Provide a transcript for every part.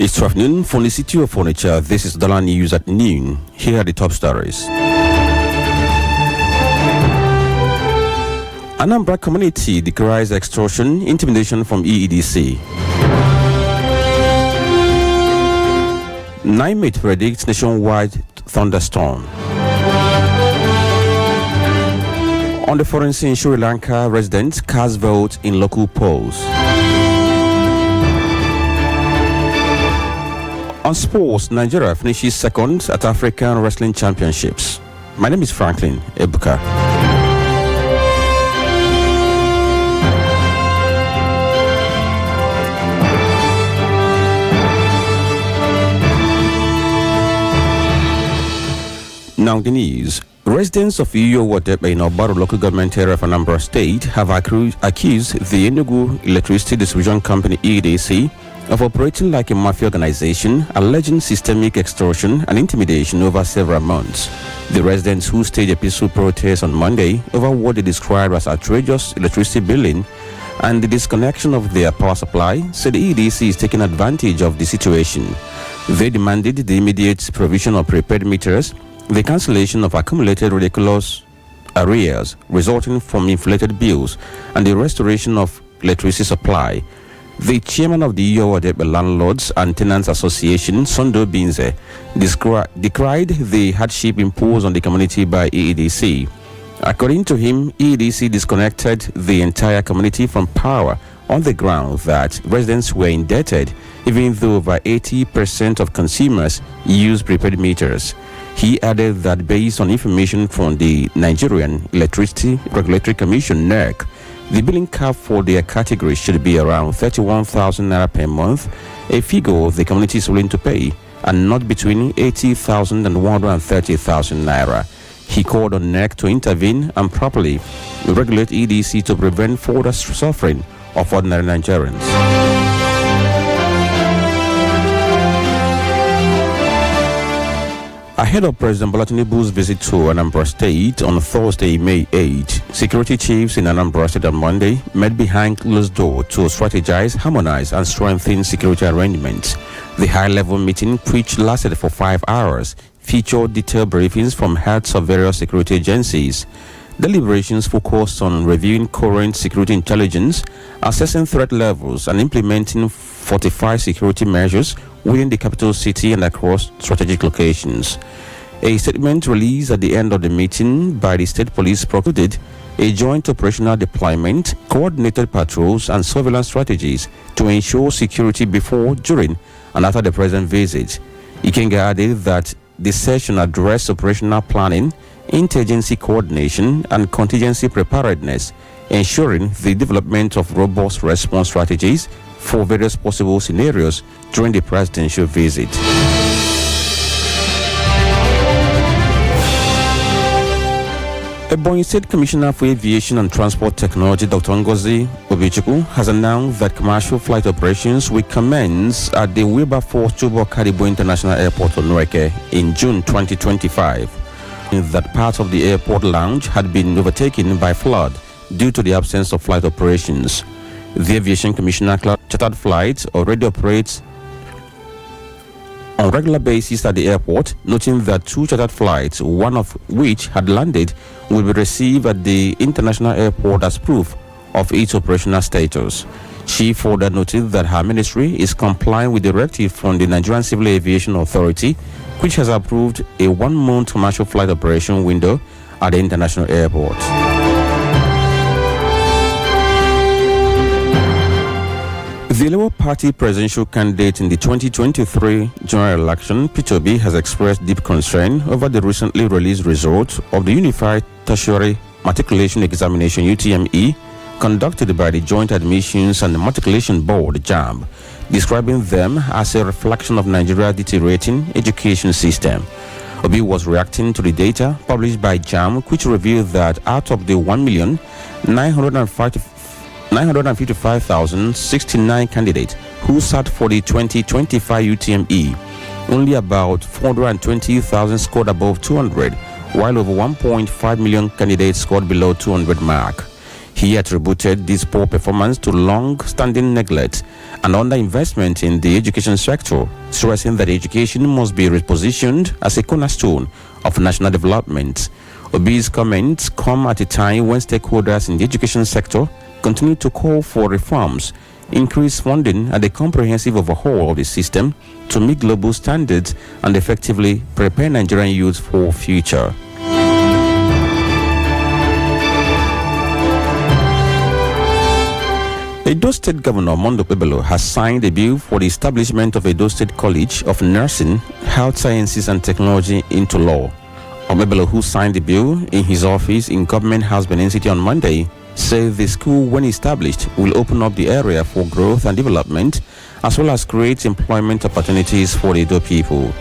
It's 12 noon from the city of Onitsha. This is Udala News at noon. Here are the top stories. Anambra community decries extortion, intimidation from EEDC. NIMET predicts nationwide thunderstorm. On the foreign scene, Sri Lanka residents cast vote in local polls. On sports, Nigeria finishes second at African Wrestling Championships. My name is Franklin Ebuka. Now the news. Residents of Wadebe in Obaro local government area of Anambra State have accused the Enugu Electricity Distribution Company EDC of operating like a mafia organization, alleging systemic extortion and intimidation over several months. The residents who staged a peaceful protest on Monday over what they described as outrageous electricity billing and the disconnection of their power supply said the EDC is taking advantage of the situation. They demanded the immediate provision of prepaid meters, the cancellation of accumulated ridiculous arrears resulting from inflated bills, and the restoration of electricity supply. The chairman of the Wadebe Landlords and Tenants Association, Sondo Binze, decried the hardship imposed on the community by EEDC. According to him, EEDC disconnected the entire community from power on the ground that residents were indebted, even though over 80% of consumers use prepaid meters. He added that based on information from the Nigerian Electricity Regulatory Commission, NERC, the billing cap for their category should be around 31,000 naira per month, a figure the community is willing to pay, and not between 80,000 and 130,000 naira. He called on NERC to intervene and properly regulate EDC to prevent further suffering of ordinary Nigerians. Ahead of President Bola Tinubu's visit to Anambra State on Thursday, May 8, security chiefs in Anambra State on Monday met behind closed doors to strategize, harmonize, and strengthen security arrangements. The high-level meeting, which lasted for 5 hours, featured detailed briefings from heads of various security agencies. Deliberations focused on reviewing current security intelligence, assessing threat levels, and implementing fortified security measures within the capital city and across strategic locations. A statement released at the end of the meeting by the state police proclaimed a joint operational deployment, coordinated patrols, and surveillance strategies to ensure security before, during, and after the president's visit. Ikenga added that the session addressed operational planning, interagency coordination, and contingency preparedness, ensuring the development of robust response strategies for various possible scenarios during the presidential visit. Ebonyi State Commissioner for Aviation and Transport Technology, Dr. Ngozi Obichukwu, has announced that commercial flight operations will commence at the Wilberforce Chubo Karibo International Airport, Onweke, in June 2025. That part of the airport lounge had been overtaken by flood due to the absence of flight operations. The Aviation Commissioner chartered flights already operates on regular basis at the airport, noting that 2 chartered flights, one of which had landed, will be received at the international airport as proof of its operational status. She further noted that her ministry is complying with the directive from the Nigerian Civil Aviation Authority, which has approved a 1-month commercial flight operation window at the international airport. The Labour Party presidential candidate in the 2023 general election, Peter Obi, has expressed deep concern over the recently released results of the Unified Tertiary Matriculation Examination (UTME) conducted by the Joint Admissions and Matriculation Board (JAMB), describing them as a reflection of Nigeria's deteriorating education system. Obi was reacting to the data published by JAMB, which revealed that out of the 1,955,069 candidates who sat for the 2025 UTME, only about 420,000 scored above 200, while over 1.5 million candidates scored below 200 mark. He attributed this poor performance to long-standing neglect and underinvestment in the education sector, stressing that education must be repositioned as a cornerstone of national development. Obi's comments come at a time when stakeholders in the education sector continue to call for reforms, increased funding, and a comprehensive overhaul of the system to meet global standards and effectively prepare Nigerian youth for future. Edo State Governor Mondo Pebelo has signed a bill for the establishment of Edo State College of Nursing, Health Sciences and Technology into law. Omebelo, who signed the bill in his office in Government House Benin City on Monday, said the school, when established, will open up the area for growth and development, as well as create employment opportunities for the Edo people.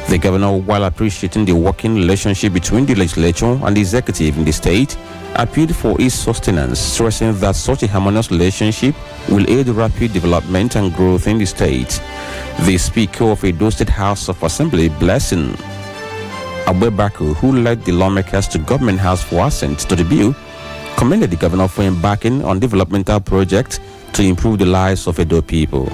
The governor, while appreciating the working relationship between the legislature and the executive in the state, appealed for its sustenance, stressing that such a harmonious relationship will aid rapid development and growth in the state. The Speaker of Edo State House of Assembly, Blessing Abubaku, who led the lawmakers to Government House for assent to the bill, commended the governor for embarking on developmental projects to improve the lives of Edo people.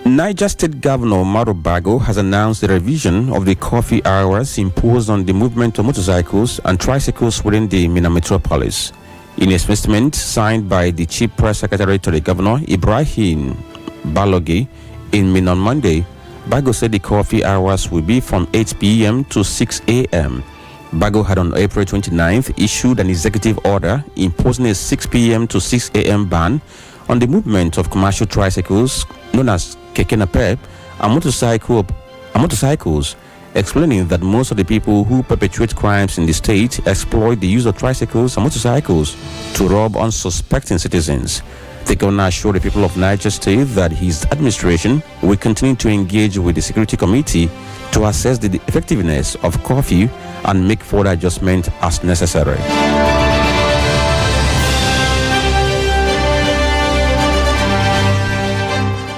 Niger State Governor Umaru Bago has announced the revision of the curfew hours imposed on the movement of motorcycles and tricycles within the Minna metropolis. In a statement signed by the Chief Press Secretary to the Governor, Ibrahim Balogi, in Minna on Monday, Bago said the curfew hours will be from 8 p.m. to 6 a.m. Bago had on April 29th issued an executive order imposing a 6 p.m. to 6 a.m. ban on the movement of commercial tricycles known as keke napep and motorcycles, explaining that most of the people who perpetrate crimes in the state exploit the use of tricycles and motorcycles to rob unsuspecting citizens. The governor assured the people of Niger State that his administration will continue to engage with the Security Committee to assess the effectiveness of curfew and make further adjustment as necessary.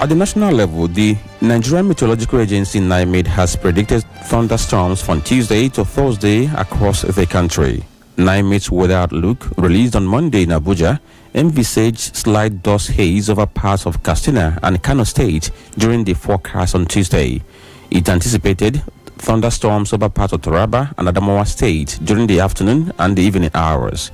At the national level, the Nigerian Meteorological Agency NIMED has predicted thunderstorms from Tuesday to Thursday across the country. NIMED's weather outlook, released on Monday in Abuja, envisaged slight dust haze over parts of Katsina and Kano State during the forecast on Tuesday. It anticipated thunderstorms over parts of Taraba and Adamawa State during the afternoon and the evening hours.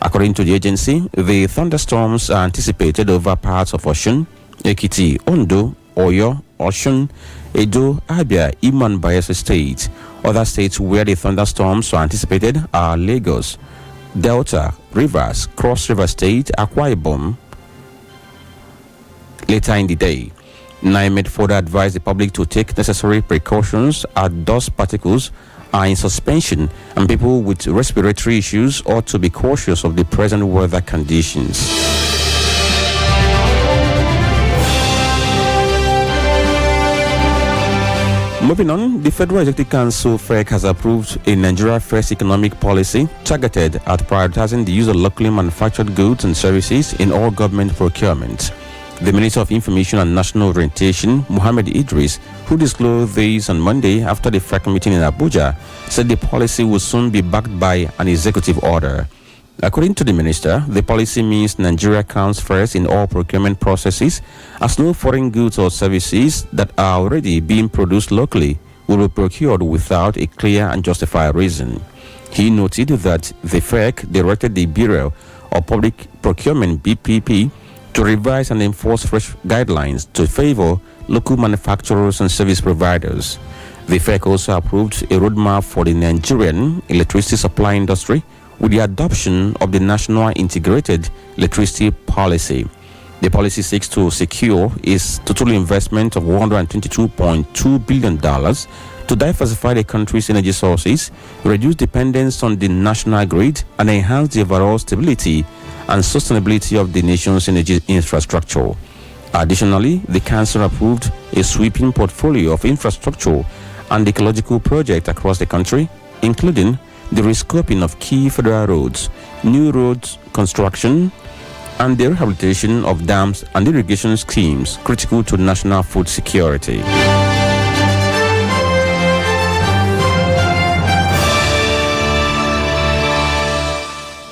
According to the agency, the thunderstorms are anticipated over parts of Osun, Ekiti, Ondo, Oyo, Osun, Edo, Abia, Imo and Bayelsa State. Other states where the thunderstorms are anticipated are Lagos, Delta, Rivers, Cross River State, Akwa Ibom. Later in the day, NIMED further advised the public to take necessary precautions as dust particles are in suspension and people with respiratory issues ought to be cautious of the present weather conditions. Moving on, the Federal Executive Council FEC has approved a Nigeria First economic policy targeted at prioritizing the use of locally manufactured goods and services in all government procurement. The Minister of Information and National Orientation, Mohammed Idris, who disclosed this on Monday after the FEC meeting in Abuja, said the policy will soon be backed by an executive order. According to the minister, the policy means Nigeria counts first in all procurement processes, as no foreign goods or services that are already being produced locally will be procured without a clear and justified reason. He noted that the FEC directed the Bureau of Public Procurement (BPP) to revise and enforce fresh guidelines to favor local manufacturers and service providers. The FEC also approved a roadmap for the Nigerian electricity supply industry with the adoption of the National Integrated Electricity Policy. The policy seeks to secure its total investment of $122.2 billion to diversify the country's energy sources, reduce dependence on the national grid, and enhance the overall stability and sustainability of the nation's energy infrastructure. Additionally, the Council approved a sweeping portfolio of infrastructure and ecological projects across the country, including the rescoping of key federal roads, new roads construction, and the rehabilitation of dams and irrigation schemes critical to national food security.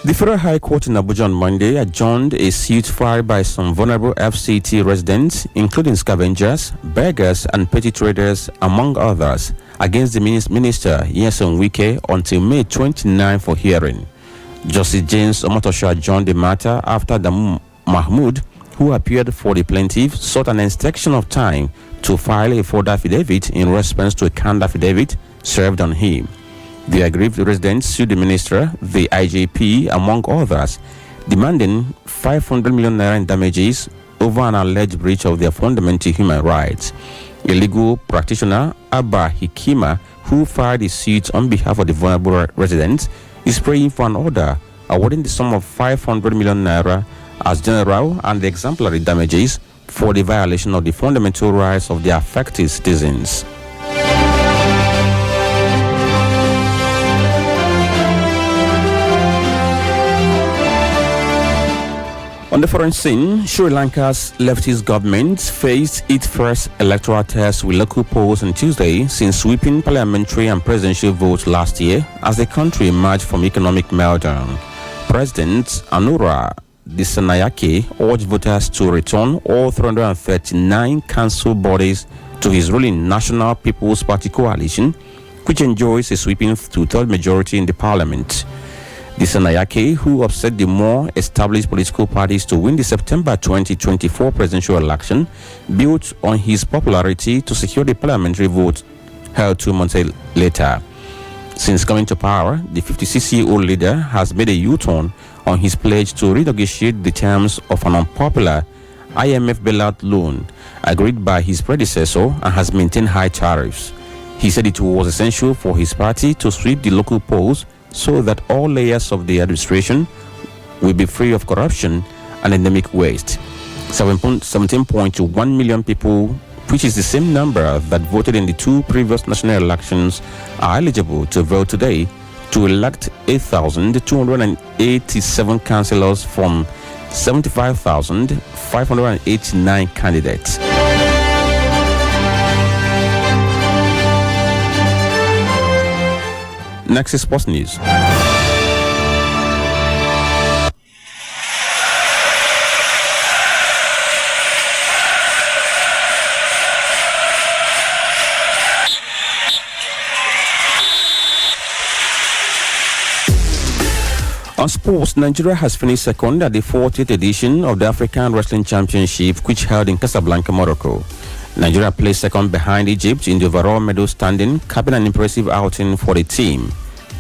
The Federal High Court in Abuja on Monday adjourned a suit filed by some vulnerable FCT residents, including scavengers, beggars, and petty traders, among others, against the Minister Nyesom Wike until May 29 for hearing. Justice James Omotosho adjourned the matter after the Mahmood, who appeared for the plaintiff, sought an extension of time to file a further affidavit in response to a canned affidavit served on him. The aggrieved residents sued the minister, the IJP, among others, demanding 500 million naira in damages over an alleged breach of their fundamental human rights. A legal practitioner, Abba Hikima, who filed the suit on behalf of the vulnerable residents, is praying for an order awarding the sum of 500 million naira as general and the exemplary damages for the violation of the fundamental rights of the affected citizens. On the foreign scene, Sri Lanka's leftist government faced its first electoral test with local polls on Tuesday since sweeping parliamentary and presidential votes last year as the country emerged from economic meltdown. President Anura Dissanayake urged voters to return all 339 council bodies to his ruling National People's Party coalition, which enjoys a sweeping two-thirds majority in the parliament. Dissanayake, who upset the more established political parties to win the September 2024 presidential election, built on his popularity to secure the parliamentary vote held 2 months later. Since coming to power, the 56-year-old leader has made a U-turn on his pledge to renegotiate the terms of an unpopular IMF bailout loan agreed by his predecessor and has maintained high tariffs. He said it was essential for his party to sweep the local polls so that all layers of the administration will be free of corruption and endemic waste. 17.1 million people, which is the same number that voted in the two previous national elections, are eligible to vote today to elect 8,287 councillors from 75,589 candidates. Next is sports news. On sports, Nigeria has finished second at the 40th edition of the African Wrestling Championship, which held in Casablanca, Morocco. Nigeria placed second behind Egypt in the overall medal standing, capping an impressive outing for the team.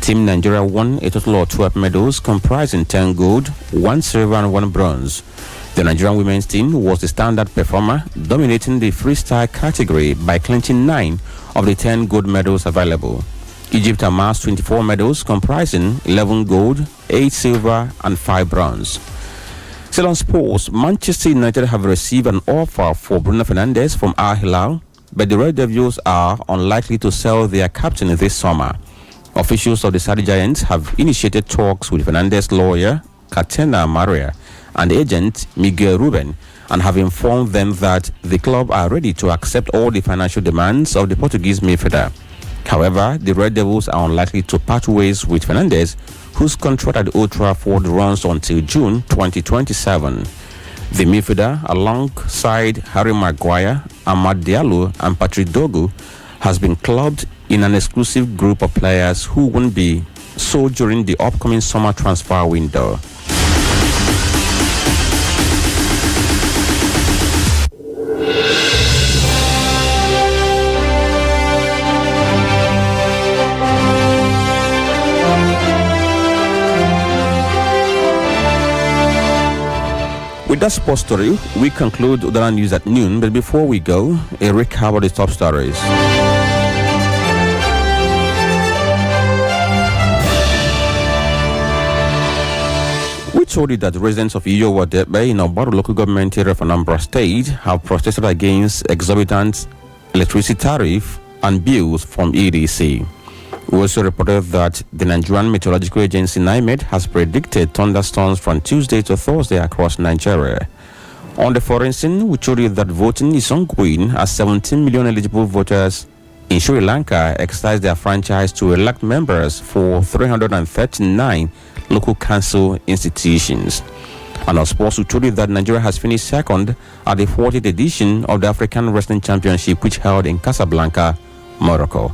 Team Nigeria won a total of 12 medals, comprising 10 gold, 1 silver and 1 bronze. The Nigerian women's team was the standout performer, dominating the freestyle category by clinching 9 of the 10 gold medals available. Egypt amassed 24 medals, comprising 11 gold, 8 silver and 5 bronze. Still on sports, Manchester United have received an offer for Bruno Fernandes from Al Hilal, but the Red Devils are unlikely to sell their captain this summer. Officials of the Saudi Giants have initiated talks with Fernandes' lawyer, Catena Maria, and agent Miguel Ruben, and have informed them that the club are ready to accept all the financial demands of the Portuguese midfielder. However, the Red Devils are unlikely to part ways with Fernandes, whose contract at Old Trafford runs until June 2027. The midfielder, alongside Harry Maguire, Amad Diallo and Patrick Dogu, has been clubbed in an exclusive group of players who won't be sold during the upcoming summer transfer window. With that sports story, we conclude Udala News at noon, but before we go, a recap of the top stories. We told you that residents of Iyowadepe in Obaro local government area of Anambra State have protested against exorbitant electricity tariff and bills from EDC. We also reported that the Nigerian Meteorological Agency NIMET has predicted thunderstorms from Tuesday to Thursday across Nigeria. On the foreign scene, we told you that voting is ongoing as 17 million eligible voters in Sri Lanka exercise their franchise to elect members for 339 local council institutions. And our sports will told you that Nigeria has finished second at the 40th edition of the African Wrestling Championship, which held in Casablanca, Morocco.